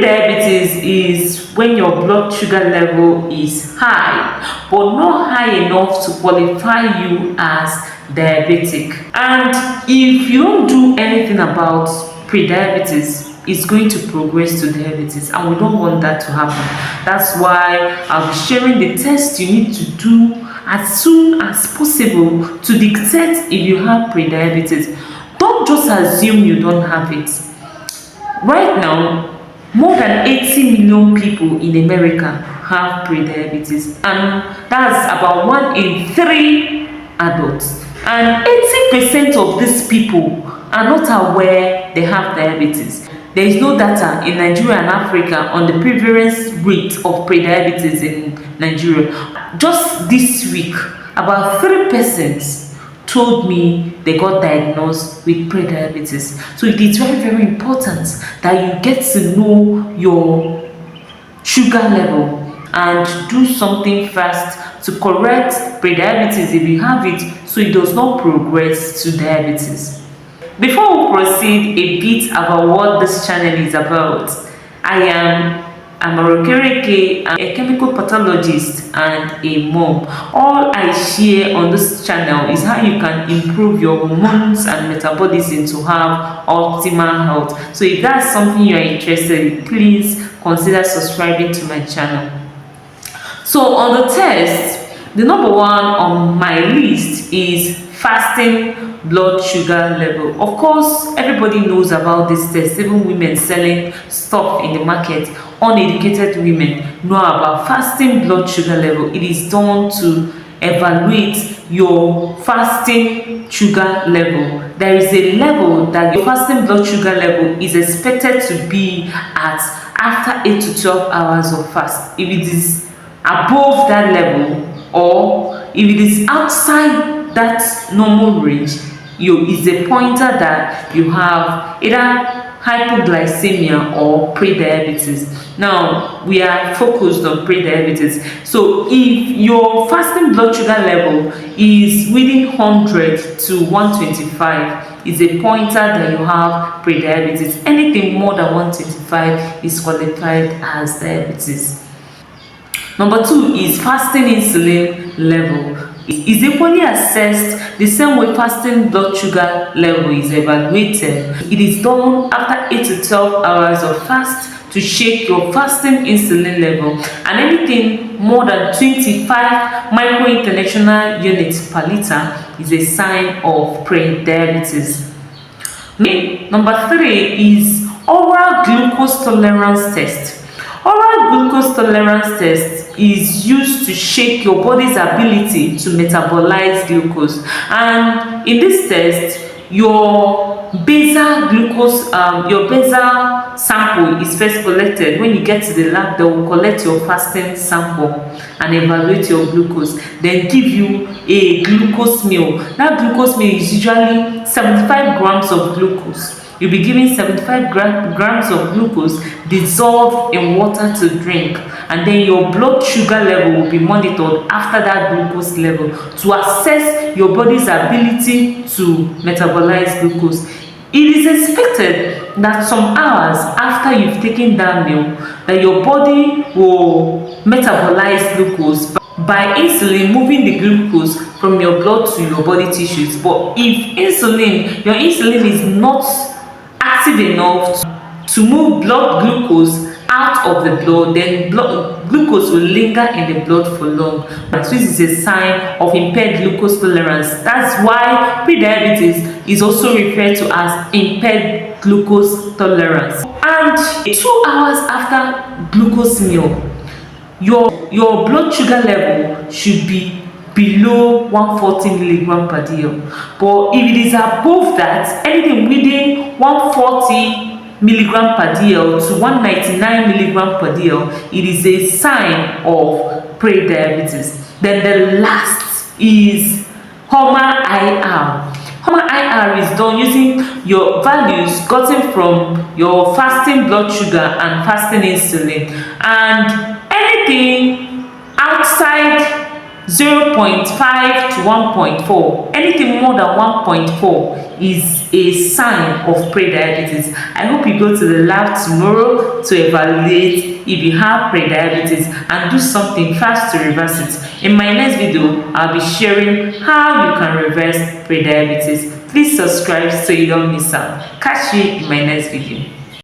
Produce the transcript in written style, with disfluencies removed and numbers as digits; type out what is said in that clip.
Prediabetes is when your blood sugar level is high, but not high enough to qualify you as diabetic. And if you don't do anything about prediabetes, it's going to progress to diabetes, and we don't want that to happen. That's why I'll be sharing the test you need to do as soon as possible to detect if you have prediabetes. Don't just assume you don't have it. Right now, more than 80 million people in America have prediabetes, and that's about 1 in 3 adults. And 80% of these people are not aware they have diabetes. There is no data in Nigeria and Africa on the prevalence rate of prediabetes in Nigeria. Just this week, about 3% told me they got diagnosed with prediabetes. So it is very, very important that you get to know your sugar level and do something fast to correct prediabetes if you have it, so it does not progress to diabetes. Before we proceed a bit about what this channel is about, I am Amarokereke, a chemical pathologist and a mom. All I share on this channel is how you can improve your hormones and metabolism to have optimal health. So if that's something you are interested in, please consider subscribing to my channel. So on the test, the number one on my list is fasting blood sugar level. Of course, everybody knows about this test. Even women selling stuff in the market, uneducated women know about fasting blood sugar level. It is done to evaluate your fasting sugar level. There is a level that your fasting blood sugar level is expected to be at after 8 to 12 hours of fast. If it is above that level, or if it is outside that normal range, is a pointer that you have either hypoglycemia or prediabetes. Now we are focused on prediabetes. So if your fasting blood sugar level is within 100 to 125, is a pointer that you have prediabetes. Anything more than 125 is qualified as diabetes. Number 2 is fasting insulin level. It is equally assessed the same way fasting blood sugar level is evaluated. It is done after 8 to 12 hours of fast to check your fasting insulin level, and anything more than 25 microinternational units per liter is a sign of prediabetes. Number 3 is oral glucose tolerance test. Oral glucose tolerance test is used to check your body's ability to metabolize glucose, and in this test, your basal glucose, your basal sample is first collected. When you get to the lab, they will collect your fasting sample and evaluate your glucose, then give you a glucose meal. That glucose meal is usually 75 grams of glucose. You'll be given 75 grams of glucose dissolved in water to drink, and then your blood sugar level will be monitored after that glucose level to assess your body's ability to metabolize glucose. It is expected that some hours after you've taken that meal, that your body will metabolize glucose by insulin moving the glucose from your blood to your body tissues. But if your insulin is not active enough to move blood glucose out of the blood, then glucose will linger in the blood for long. This is a sign of impaired glucose tolerance. That's why prediabetes is also referred to as impaired glucose tolerance. And 2 hours after glucose meal, your blood sugar level should be below 140 milligram per dl. But if it is above that, anything within 140 milligram per dl to 199 milligram per dl, it is a sign of prediabetes. Then the last is HOMA-IR. HOMA-IR is done using your values gotten from your fasting blood sugar and fasting insulin, and anything outside 0.5 to 1.4. Anything more than 1.4 is a sign of prediabetes. I hope you go to the lab tomorrow to evaluate if you have prediabetes and do something fast to reverse it. In my next video, I'll be sharing how you can reverse prediabetes. Please subscribe so you don't miss out. Catch you in my next video.